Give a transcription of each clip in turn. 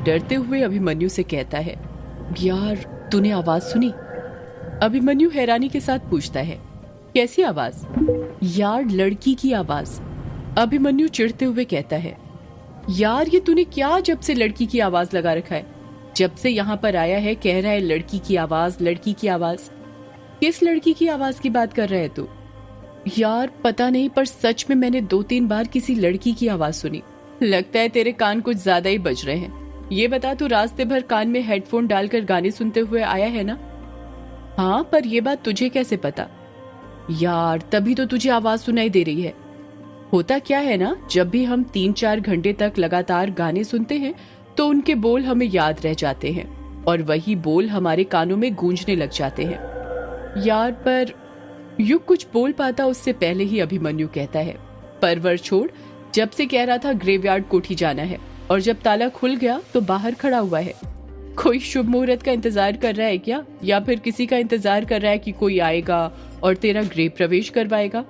डरते हुए अभिमन्यु से कहता है, यार तूने आवाज सुनी? अभिमन्यु हैरानी के साथ पूछता है, कैसी आवाज? यार लड़की की आवाज। अभिमन्यु चिढ़ते हुए कहता है, यार ये तूने क्या जब से लड़की की आवाज लगा रखा है? जब से यहाँ पर आया है कह रहा है लड़की की आवाज, लड़की की आवाज। किस लड़की की आवाज की बात कर रहा है तू? यार पता नहीं, पर सच में मैंने 2-3 बार किसी लड़की की आवाज सुनी। लगता है तेरे कान कुछ ज्यादा ही बज रहे हैं। ये बता, तू रास्ते भर कान में हेडफोन डालकर गाने सुनते हुए आया है ना? हाँ, पर ये बात तुझे कैसे पता? यार तभी तो तुझे आवाज सुनाई दे रही है। होता क्या है ना, जब भी हम 3-4 घंटे तक लगातार गाने सुनते हैं तो उनके बोल हमें याद रह जाते हैं और वही बोल हमारे कानों में गूंजने लग जाते हैं। यार पर युग कुछ बोल पाता उससे पहले ही अभिमन्यु कहता है, परवर छोड़, जब से कह रहा था ग्रेवयार्ड कोठी जाना है और जब ताला खुल गया तो बाहर खड़ा हुआ है। कोई शुभ मुहूर्त का इंतजार कर रहा है क्या, या फिर किसी का इंतजार कर रहा है कि कोई आएगा और तेरा गृह प्रवेश करवाएगा?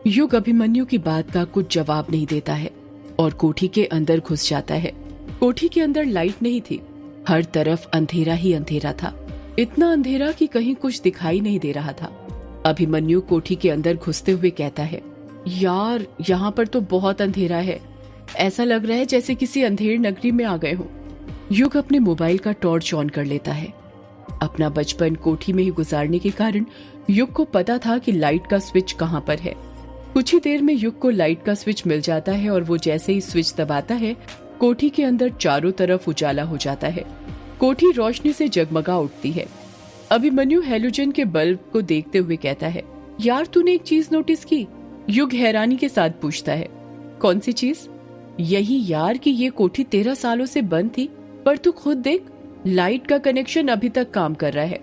युग अभिमन्यु की बात का कुछ जवाब नहीं देता है और कोठी के अंदर घुस जाता है। कोठी के अंदर लाइट नहीं थी, हर तरफ अंधेरा ही अंधेरा था, इतना अंधेरा कि कहीं कुछ दिखाई नहीं दे रहा था। अभिमन्यु कोठी के अंदर घुसते हुए कहता है, यार यहाँ पर तो बहुत अंधेरा है, ऐसा लग रहा है जैसे किसी अंधेर नगरी में आ गए हो। युग अपने मोबाइल का टॉर्च ऑन कर लेता है। अपना बचपन कोठी में ही गुजारने के कारण युग को पता था कि लाइट का स्विच कहाँ पर है। कुछ ही देर में युग को लाइट का स्विच मिल जाता है और वो जैसे ही स्विच दबाता है, कोठी के अंदर चारों तरफ उजाला हो जाता है। कोठी रोशनी से जगमगा उठती है। अभिमन्यु हैलोजन के बल्ब को देखते हुए कहता है, यार तूने एक चीज नोटिस की? युग हैरानी के साथ पूछता है, कौन सी चीज? यही यार कि ये कोठी 13 सालों से बंद थी, पर तू खुद देख, लाइट का कनेक्शन अभी तक काम कर रहा है।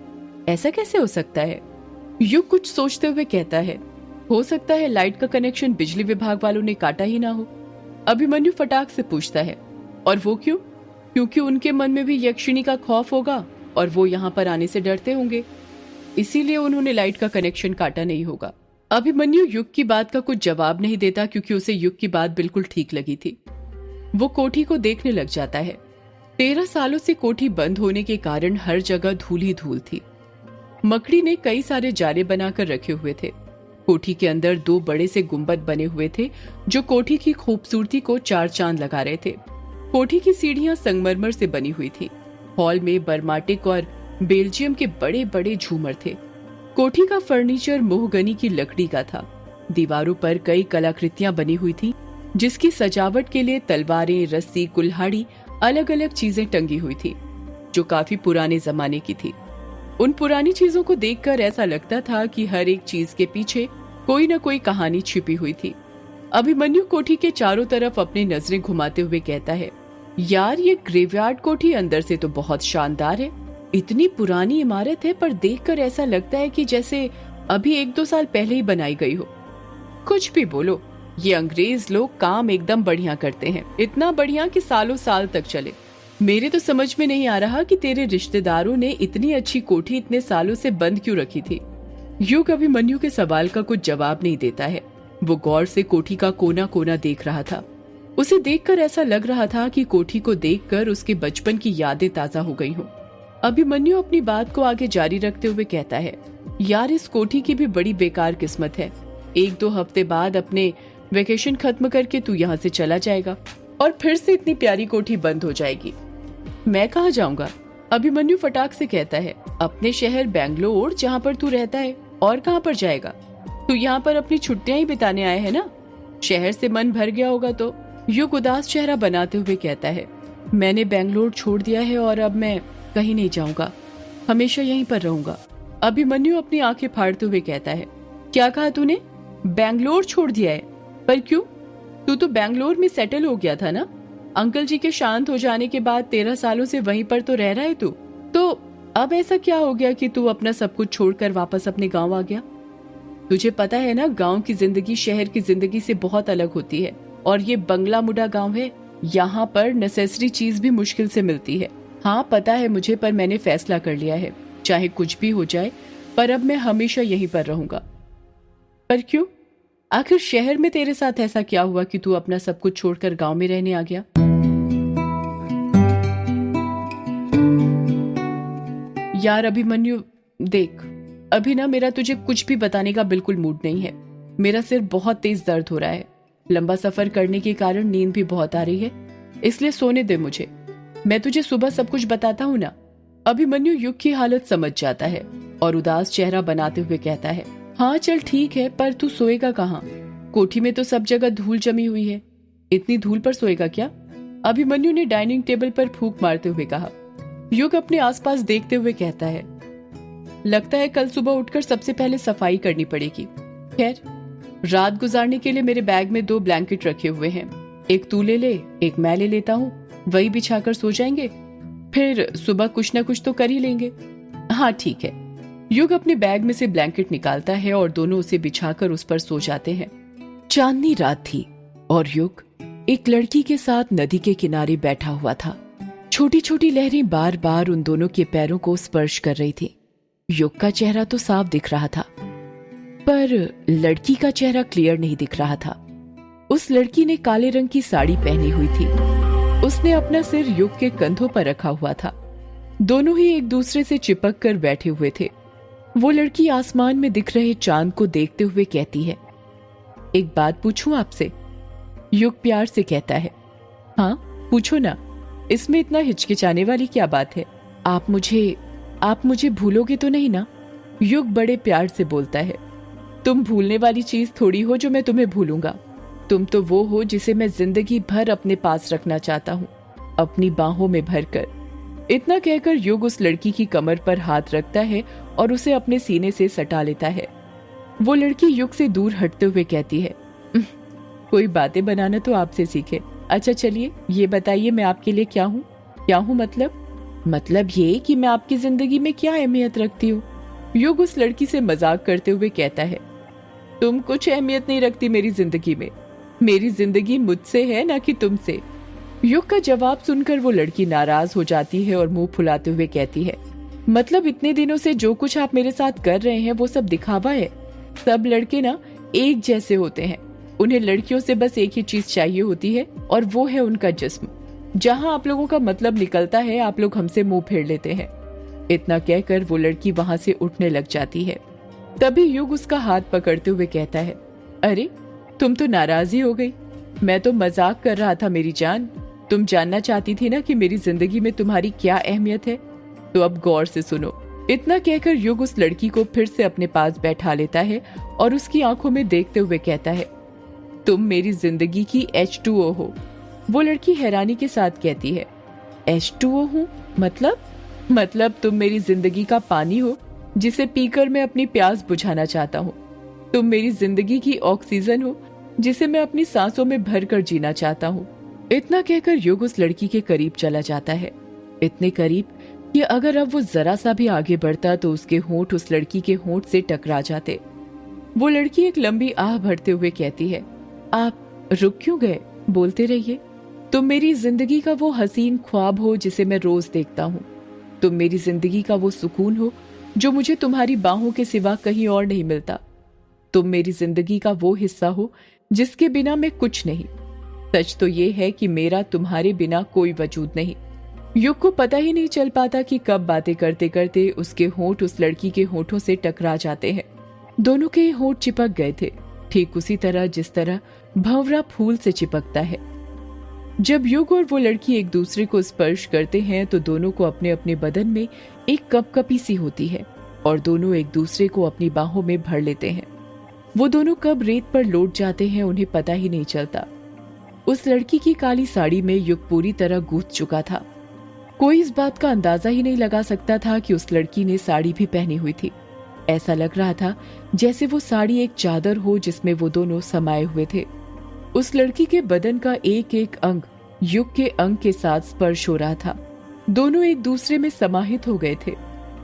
ऐसा कैसे हो सकता है? युग कुछ सोचते हुए कहता है, हो सकता है लाइट का कनेक्शन बिजली विभाग वालों ने काटा ही ना हो। अभिमन्यु फटाक से पूछता है, और वो क्यों? क्योंकि उनके मन में भी यक्षिणी का खौफ होगा और वो यहाँ पर आने से डरते होंगे, इसीलिए उन्होंने लाइट का कनेक्शन काटा नहीं होगा। अभिमन्यु युग की बात का कुछ जवाब नहीं देता क्योंकि उसे युग की बात बिल्कुल ठीक लगी थी। वो कोठी को देखने लग जाता है। 13 सालों से कोठी बंद होने के कारण हर जगह धूल ही धूल थी। मकड़ी ने कई सारे जाले बनाकर रखे हुए थे। कोठी के अंदर 2 बड़े से गुंबद बने हुए थे जो कोठी की खूबसूरती को 4 चांद लगा रहे थे। कोठी की सीढ़ियां संगमरमर से बनी हुई थी। हॉल में बर्माटिक और बेल्जियम के बड़े बड़े झूमर थे। कोठी का फर्नीचर मोहगनी की लकड़ी का था। दीवारों पर कई कलाकृतियां बनी हुई थी जिसकी सजावट के लिए तलवारें, रस्सी, कुल्हाड़ी, अलग अलग चीजें टंगी हुई थी जो काफी पुराने जमाने की थी। उन पुरानी चीजों को देखकर ऐसा लगता था कि हर एक चीज के पीछे कोई न कोई कहानी छिपी हुई थी। अभिमन्यु कोठी के चारों तरफ अपनी नजरें घुमाते हुए कहता है, यार ये ग्रेवयार्ड कोठी अंदर से तो बहुत शानदार है। इतनी पुरानी इमारत है पर देखकर ऐसा लगता है कि जैसे अभी 1-2 साल पहले ही बनाई गई हो। कुछ भी बोलो, ये अंग्रेज लोग काम एकदम बढ़िया करते हैं, इतना बढ़िया कि सालों साल तक चले। मेरे तो समझ में नहीं आ रहा कि तेरे रिश्तेदारों ने इतनी अच्छी कोठी इतने सालों से बंद क्यों रखी थी। युग अभिमन्यु के सवाल का कुछ जवाब नहीं देता है। वो गौर से कोठी का कोना कोना देख रहा था। उसे देखकर ऐसा लग रहा था कि कोठी को देखकर उसके बचपन की यादें ताजा हो गई हों। अभिमन्यु अपनी बात को आगे जारी रखते हुए कहता है, यार इस कोठी की भी बड़ी बेकार किस्मत है। 1-2 हफ्ते बाद अपने वेकेशन खत्म करके तू यहाँ से चला जाएगा और फिर से इतनी प्यारी कोठी बंद हो जाएगी। मैं कहाँ जाऊंगा? अभिमन्यु फटाक से कहता है, अपने शहर बेंगलोर जहाँ पर तू रहता है। और कहाँ पर जाएगा? तू यहाँ पर अपनी छुट्टियां ही बिताने आया है ना? शहर से मन भर गया होगा तो। युग उदास चेहरा बनाते हुए कहता है, मैंने बेंगलोर छोड़ दिया है और अब मैं कहीं नहीं जाऊंगा, हमेशा यहीं पर रहूंगा। अभिमन्यु अपनी आंखें फाड़ते हुए कहता है, क्या कहा तूने? बेंगलोर छोड़ दिया है? पर क्यों? तू तो बेंगलोर में सेटल हो गया था ना? अंकल जी के शांत हो जाने के बाद 13 सालों से वहीं पर तो रह रहा है तू। तो अब ऐसा क्या हो गया कि तू अपना सब कुछ छोड़कर वापस अपने गांव आ गया? तुझे पता है ना, गांव की जिंदगी शहर की जिंदगी से बहुत अलग होती है। और ये बंगला मुडा गांव है, यहाँ पर नेसेसरी चीज भी मुश्किल से मिलती है। हाँ पता है मुझे, पर मैंने फैसला कर लिया है, चाहे कुछ भी हो जाए, पर अब मैं हमेशा यहीं पर रहूंगा। पर क्यों? आखिर शहर में तेरे साथ ऐसा क्या हुआ कि तू अपना सब कुछ छोड़कर गांव में रहने आ गया? यार अभिमन्यु, देख, अभी ना मेरा तुझे कुछ भी बताने का बिल्कुल मूड नहीं है। मेरा सिर बहुत तेज दर्द हो रहा है। लंबा सफर करने के कारण नींद भी बहुत आ रही है, इसलिए सोने दे मुझे। मैं तुझे सुबह सब कुछ बताता हूँ ना। अभिमन्यु युग की हालत समझ जाता है और उदास चेहरा बनाते हुए कहता है, हाँ चल ठीक है, पर तू सोएगा कहाँ? कोठी में तो सब जगह धूल जमी हुई है। इतनी धूल पर सोएगा क्या? अभिमन्यु ने डाइनिंग टेबल पर फूंक मारते हुए कहा। युग अपने आसपास देखते हुए कहता है, लगता है कल सुबह उठकर सबसे पहले सफाई करनी पड़ेगी। खैर, रात गुजारने के लिए मेरे बैग में 2 ब्लैंकेट रखे हुए हैं। एक तू ले ले, एक मैं ले लेता हूँ, वही बिछाकर सो जाएंगे। फिर सुबह कुछ ना कुछ तो कर ही लेंगे। हाँ ठीक है। युग अपने बैग में से ब्लैंकेट निकालता है और दोनों उसे बिछाकर उस पर सो जाते हैं। चांदनी रात थी और युग एक लड़की के साथ नदी के किनारे बैठा हुआ था। छोटी छोटी लहरें बार बार उन दोनों के पैरों को स्पर्श कर रही थी। युग का चेहरा तो साफ दिख रहा था, पर लड़की का चेहरा क्लियर नहीं दिख रहा था। उस लड़की ने काले रंग की साड़ी पहनी हुई थी। उसने अपना सिर युग के कंधों पर रखा हुआ था। दोनों ही एक दूसरे से चिपक कर बैठे हुए थे। वो लड़की आसमान में दिख रहे चांद को देखते हुए कहती है, एक बात पूछूं आपसे? युग प्यार से कहता है, हाँ पूछो ना, इसमें इतना हिचकिचाने वाली क्या बात है? आप मुझे भूलोगे तो नहीं ना? युग बड़े प्यार से बोलता है, तुम भूलने वाली चीज थोड़ी हो जो मैं तुम्हें भूलूंगा। तुम तो वो हो जिसे मैं जिंदगी भर अपने पास रखना चाहता हूँ, अपनी बाहों में भरकर। इतना कहकर युग उस लड़की की कमर पर हाथ रखता है और उसे अपने सीने से सटा लेता है। वो लड़की युग से दूर हटते हुए कहती है, कोई बातें बनाना तो आपसे सीखे। अच्छा चलिए, ये बताइए मैं आपके लिए क्या हूँ? क्या हूँ मतलब ये कि मैं आपकी जिंदगी में क्या अहमियत रखती हूँ? युग उस लड़की से मजाक करते हुए कहता है, तुम कुछ अहमियत नहीं रखती मेरी जिंदगी में। मेरी जिंदगी मुझसे है ना कि तुमसे। युग का जवाब सुनकर वो लड़की नाराज हो जाती है और मुंह फुलाते हुए कहती है, मतलब इतने दिनों से जो कुछ आप मेरे साथ कर रहे हैं वो सब दिखावा है। सब लड़के ना एक जैसे होते हैं। उन्हें लड़कियों से बस एक ही चीज चाहिए होती है और वो है उनका जिस्म। जहां आप लोगों का मतलब निकलता है, आप लोग हमसे मुंह फेर लेते हैं। इतना कहकर वो लड़की वहां से उठने लग जाती है। तभी युग उसका हाथ पकड़ते हुए कहता है, अरे तुम तो नाराज ही हो गई। मैं तो मजाक कर रहा था मेरी जान। तुम जानना चाहती थी ना कि मेरी जिंदगी में तुम्हारी क्या अहमियत है, तो अब गौर से सुनो। इतना कहकर युग उस लड़की को फिर से अपने पास बैठा लेता है और उसकी आंखों में देखते हुए कहता है, तुम मेरी जिंदगी की H2O हो। वो लड़की हैरानी के साथ कहती है, H2O हूँ? मतलब तुम मेरी जिंदगी का पानी हो जिसे पीकर मैं अपनी प्यास बुझाना चाहता हूँ। तुम मेरी जिंदगी की ऑक्सीजन हो जिसे मैं अपनी सांसों में भरकर जीना चाहता हूँ। इतना कहकर युग उस लड़की के करीब चला जाता है, इतने करीब कि अगर अब वो जरा सा भी आगे बढ़ता तो उसके होंठ उस लड़की के होंठ से टकरा जाते। वो लड़की एक लंबी आह भरते हुए कहती है, आप रुक क्यों गए? बोलते रहिए। तुम मेरी जिंदगी का वो हसीन ख्वाब हो जिसे मैं रोज देखता हूँ। तुम मेरी जिंदगी का वो सुकून हो जो मुझे तुम्हारी बाहों के सिवा कहीं और नहीं मिलता। तुम मेरी जिंदगी का वो हिस्सा हो जिसके बिना मैं कुछ नहीं। सच तो ये है कि मेरा तुम्हारे बिना कोई वजूद नहीं। युग को पता ही नहीं चल पाता कि कब बातें करते करते उसके होंठ उस लड़की के होंठों से टकरा जाते हैं। दोनों के होंठ चिपक गए थे, ठीक उसी तरह जिस तरह भंवरा फूल से चिपकता है। जब युग और वो लड़की एक दूसरे को स्पर्श करते हैं तो दोनों को अपने अपने बदन में एक कपकपी सी होती है और दोनों एक दूसरे को अपनी बाहों में भर लेते हैं। वो दोनों कब रेत पर लौट जाते हैं उन्हें पता ही नहीं चलता। उस लड़की की काली साड़ी में युग पूरी तरह गूंथ चुका था। कोई इस बात का अंदाजा ही नहीं लगा सकता था कि उस लड़की ने साड़ी भी पहनी हुई थी। ऐसा लग रहा था जैसे वो साड़ी एक चादर हो जिसमें वो दोनों समाये हुए थे। उस लड़की के बदन का एक एक अंग युग के अंग के साथ स्पर्श हो रहा था। दोनों एक दूसरे में समाहित हो गए थे।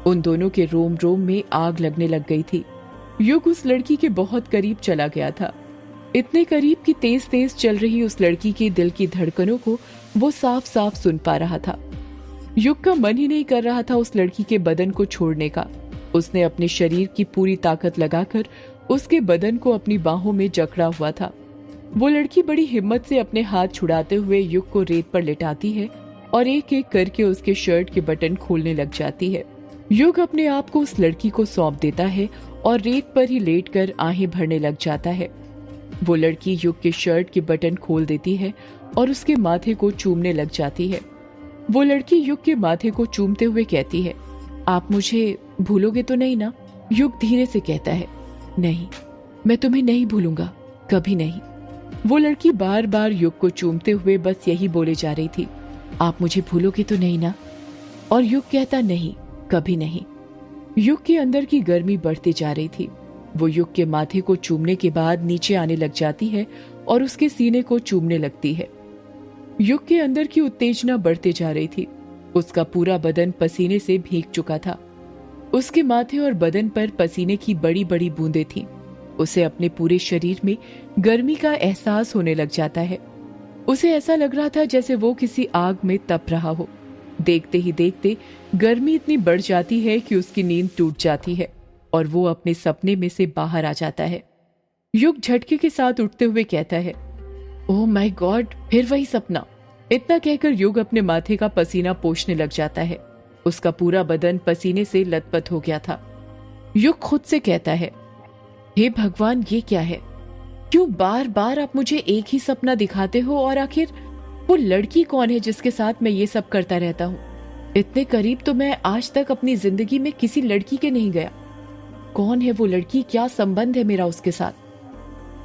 उन दोनों के रोम रोम में आग लगने लग गई थी। युग उस लड़की के बहुत करीब चला गया था, इतने करीब कि तेज तेज चल रही उस लड़की के दिल की धड़कनों को वो साफ साफ सुन पा रहा था। युग का मन ही नहीं कर रहा था उस लड़की के बदन को छोड़ने का। उसने अपने शरीर की पूरी ताकत लगाकर उसके बदन को अपनी बाहों में जकड़ा हुआ था। वो लड़की बड़ी हिम्मत से अपने हाथ छुड़ाते हुए युग को रेत पर लेटाती है और एक एक करके उसके शर्ट के बटन खोलने लग जाती है। युग अपने आप को उस लड़की को सौंप देता है और रेत पर ही लेटकर आहें भरने लग जाता है। वो लड़की युग के शर्ट के बटन खोल देती है और उसके माथे को चूमने लग जाती है। वो लड़की युग के माथे को चूमते हुए कहती है, आप मुझे भूलोगे तो नहीं ना? युग धीरे से कहता है, नहीं, मैं तुम्हें नहीं भूलूंगा, कभी नहीं। वो लड़की बार बार युग को चूमते हुए बस यही बोले जा रही थी, आप मुझे भूलोगे तो नहीं ना? और युग कहता, नहीं, कभी नहीं। युग के अंदर की गर्मी बढ़ती जा रही थी। वो युग के माथे को चूमने के बाद नीचे आने लग जाती है और उसके सीने को चूमने लगती है। युग के अंदर की उत्तेजना बढ़ते जा रही थी। उसका पूरा बदन पसीने से भीग चुका था। उसके माथे और बदन पर पसीने की बड़ी बड़ी बूंदें थीं। उसे अपने पूरे शरीर में गर्मी का एहसास होने लग जाता है। उसे ऐसा लग रहा था जैसे वो किसी आग में तप रहा हो। देखते ही देखते गर्मी इतनी बढ़ जाती है कि उसकी नींद टूट जाती है और वो अपने सपने में से बाहर आ जाता है। युग झटके के साथ उठते हुए कहता है, ओह माय गॉड, फिर वही सपना। इतना कहकर युग अपने माथे का पसीना पोंछने लग जाता है। उसका पूरा बदन पसीने से लथपथ हो गया था। युग खुद से कहता है, हे भगवान, ये क्या है? क्यों बार बार आप मुझे एक ही सपना दिखाते हो? और आखिर वो लड़की कौन है जिसके साथ मैं ये सब करता रहता हूँ? इतने करीब तो मैं आज तक अपनी जिंदगी में किसी लड़की के नहीं गया। कौन है वो लड़की? क्या संबंध है मेरा उसके साथ?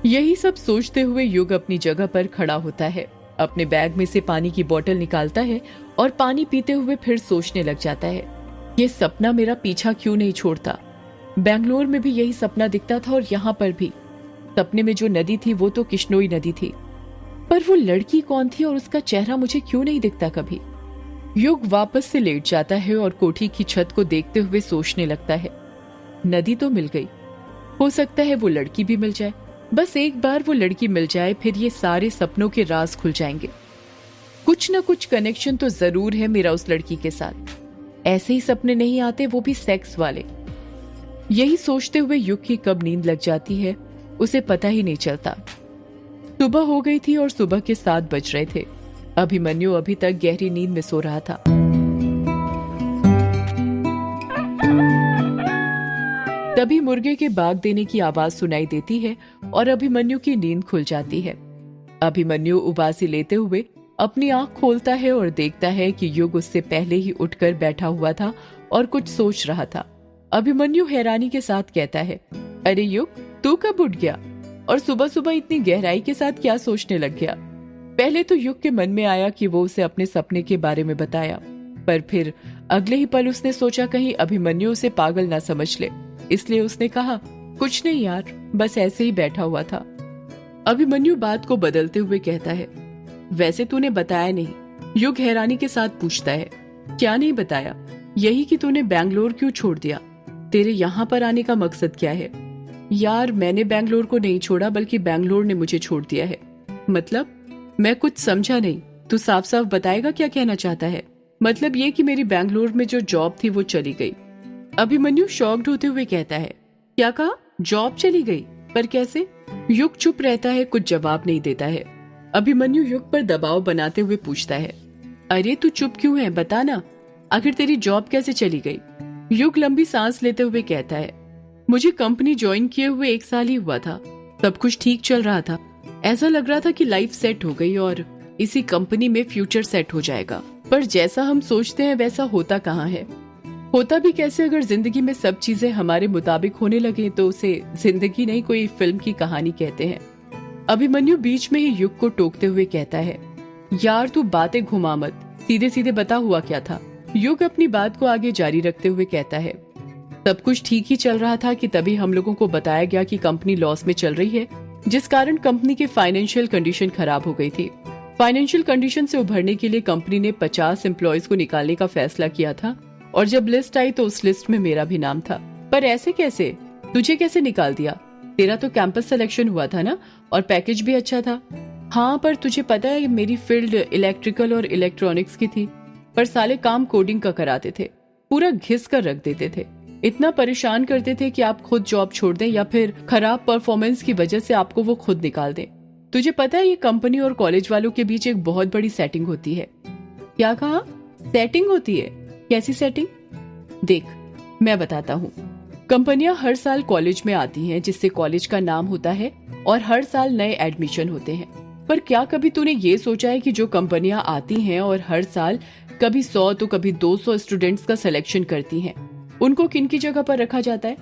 यही सब सोचते हुए युग अपनी जगह पर खड़ा होता है। अपने बैग में से पानी की बोतल निकालता है और पानी पीते हुए फिर सोचने लग जाता है, ये सपना मेरा पीछा क्यों नहीं छोड़ता? बेंगलोर में भी यही सपना दिखता था और यहाँ पर भी। सपने में जो नदी थी वो तो किश्नोई नदी थी, पर वो लड़की कौन थी और उसका चेहरा मुझे क्यों नहीं दिखता कभी? युग वापस से लेट जाता है और कोठी की छत को देखते हुए सोचने लगता है, नदी तो मिल गई, हो सकता है वो लड़की भी मिल जाए। बस एक बार वो लड़की मिल जाए, फिर ये सारे सपनों के राज खुल जाएंगे। कुछ न कुछ कनेक्शन तो जरूर है मेरा उस लड़की के साथ। ऐसे ही सपने नहीं आते, वो भी सेक्स वाले। यही सोचते हुए युग की कब नींद लग जाती है उसे पता ही नहीं चलता। सुबह हो गई थी और सुबह के 7 बज रहे थे। अभिमन्यु अभी तक गहरी नींद में सो रहा था। तभी मुर्गे के बाग देने की आवाज सुनाई देती है और अभिमन्यु की नींद खुल जाती है। अभिमन्यु उबासी लेते हुए अपनी आंख खोलता है और देखता है कि युग उससे पहले ही उठकर बैठा हुआ था और कुछ सोच रहा था। अभिमन्यु हैरानी के साथ कहता है, अरे युग, तू कब उठ गया और सुबह सुबह इतनी गहराई के साथ क्या सोचने लग गया? पहले तो युग के मन में आया कि वो उसे अपने सपने के बारे में बताया, पर फिर अगले ही पल उसने सोचा कहीं अभिमन्यु उसे पागल ना समझ ले, इसलिए उसने कहा, कुछ नहीं यार, बस ऐसे ही बैठा हुआ था। अभिमन्यु बात को बदलते हुए कहता है, वैसे तूने बताया नहीं। युग हैरानी के साथ पूछता है, क्या नहीं बताया? यही कि तूने बैंगलोर क्यों छोड़ दिया? तेरे यहाँ पर आने का मकसद क्या है? यार, मैंने बैंगलोर को नहीं छोड़ा, बल्कि बैंगलोर ने मुझे छोड़ दिया है। मतलब? मैं कुछ समझा नहीं, तू साफ साफ बताएगा क्या कहना चाहता है? मतलब ये कि मेरी बैंगलोर में जो जॉब थी वो चली गई। अभिमन्यु शॉक्ड होते हुए कहता है, क्या कहा? जॉब चली गई? पर कैसे? युग चुप रहता है, कुछ जवाब नहीं देता है। अभिमन्यु युग पर दबाव बनाते हुए पूछता है, अरे तू चुप क्यों है, बता ना, आखिर तेरी जॉब कैसे चली गई? युग लंबी सांस लेते हुए कहता है, मुझे कंपनी ज्वाइन किए हुए 1 साल ही हुआ था। सब कुछ ठीक चल रहा था, ऐसा लग रहा था कि लाइफ सेट हो गई और इसी कंपनी में फ्यूचर सेट हो जाएगा। पर जैसा हम सोचते हैं वैसा होता कहाँ है? होता भी कैसे अगर जिंदगी में सब चीजें हमारे मुताबिक होने लगे तो उसे जिंदगी नहीं, कोई फिल्म की कहानी कहते हैं। अभिमन्यु बीच में ही युग को टोकते हुए कहता है, यार तू बातें घुमा मत, सीधे सीधे बता हुआ क्या था? युग अपनी बात को आगे जारी रखते हुए कहता है, सब कुछ ठीक ही चल रहा था कि तभी हम लोगों को बताया गया कि कंपनी लॉस में चल रही है, जिस कारण कंपनी के फाइनेंशियल कंडीशन खराब हो गई थी। फाइनेंशियल कंडीशन से उभरने के लिए कंपनी ने 50 एम्प्लॉयज को निकालने का फैसला किया था और जब लिस्ट आई तो उस लिस्ट में मेरा भी नाम था। पर ऐसे कैसे? तुझे कैसे निकाल दिया? तेरा तो कैंपस सिलेक्शन हुआ था ना, और पैकेज भी अच्छा था। हाँ, पर तुझे पता है मेरी फील्ड इलेक्ट्रिकल और इलेक्ट्रॉनिक्स की थी, पर साले काम कोडिंग का कराते थे, पूरा घिस कर रख देते थे, इतना परेशान करते थे कि आप खुद जॉब छोड़ दें या फिर खराब परफॉर्मेंस की वजह से आपको वो खुद निकाल दें। तुझे पता है ये कंपनी और कॉलेज वालों के बीच एक बहुत बड़ी सेटिंग होती है। क्या कहा? सेटिंग होती है? कैसी सेटिंग? देख, मैं बताता हूँ। कंपनियां हर साल कॉलेज में आती हैं, जिससे कॉलेज का नाम होता है, और हर साल नए एडमिशन होते हैं। पर क्या कभी तूने ये सोचा है कि जो कंपनियां आती हैं और हर साल कभी 100 तो कभी 200 स्टूडेंट्स का सिलेक्शन करती हैं, उनको किन की जगह पर रखा जाता है?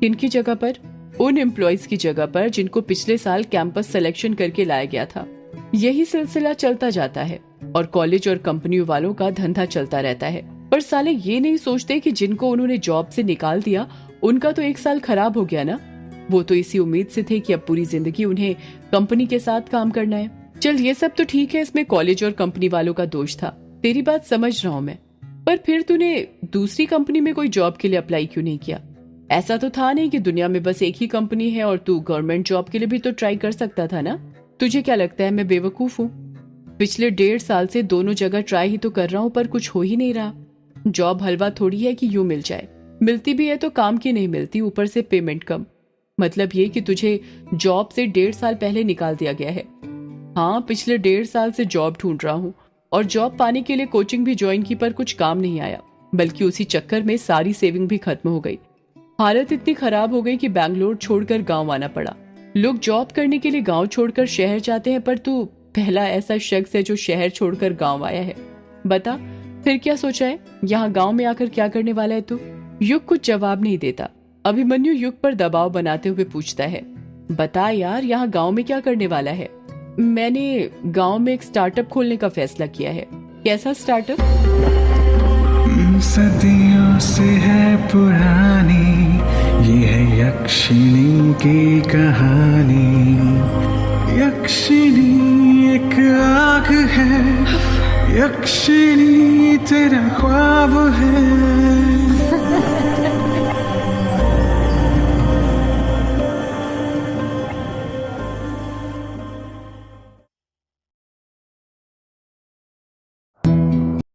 किन की जगह पर? उन एम्प्लॉयज की जगह पर जिनको पिछले साल कैंपस सिलेक्शन करके लाया गया था। यही सिलसिला चलता जाता है और कॉलेज और कंपनियों वालों का धंधा चलता रहता है। पर साले ये नहीं सोचते कि जिनको उन्होंने जॉब से निकाल दिया उनका तो एक साल खराब हो गया ना। वो तो इसी उम्मीद से थे कि अब पूरी जिंदगी उन्हें कंपनी के साथ काम करना है। चल ये सब तो ठीक है, इसमें कॉलेज और कंपनी वालों का दोष था, तेरी बात समझ रहा हूँ मैं। पर फिर तूने दूसरी कंपनी में कोई जॉब के लिए अप्लाई क्यों नहीं किया? ऐसा तो था नहीं कि दुनिया में बस एक ही कंपनी है और तू गवर्नमेंट जॉब के लिए भी तो ट्राई कर सकता था ना। तुझे क्या लगता है मैं बेवकूफ हूँ? पिछले 1.5 साल से दोनों जगह ट्राई ही तो कर रहा हूँ, पर कुछ हो ही नहीं रहा। जॉब हलवा थोड़ी है कि यूं मिल जाए, मिलती भी है तो काम की नहीं मिलती, ऊपर से पेमेंट कम। मतलब ये कि तुझे जॉब से 1.5 साल पहले निकाल दिया गया है। हाँ, पिछले 1.5 साल से जॉब ढूंढ रहा हूँ और जॉब पाने के लिए कोचिंग भी ज्वाइन की, पर कुछ काम नहीं आया, बल्कि उसी चक्कर में सारी सेविंग भी खत्म हो गई। हालत इतनी खराब हो गई कि बैंगलोर छोड़कर गांव आना पड़ा। लोग जॉब करने के लिए गांव छोड़कर शहर जाते हैं, पर तू पहला ऐसा शख्स है जो शहर छोड़कर गांव आया है। बता फिर क्या सोचा है? यहाँ गांव में आकर क्या करने वाला है तू? युग कुछ जवाब नहीं देता। अभिमन्यु युग पर दबाव बनाते हुए पूछता है, बता यार, यहाँ गांव में क्या करने वाला है? मैंने गांव में एक स्टार्टअप खोलने का फैसला किया है। कैसा स्टार्टअप? सदियों से है पुरानी, ये है यक्षिणी की कहानी। यक्षिणी एक आग है, यक्षिणी तेरा ख्वाब है।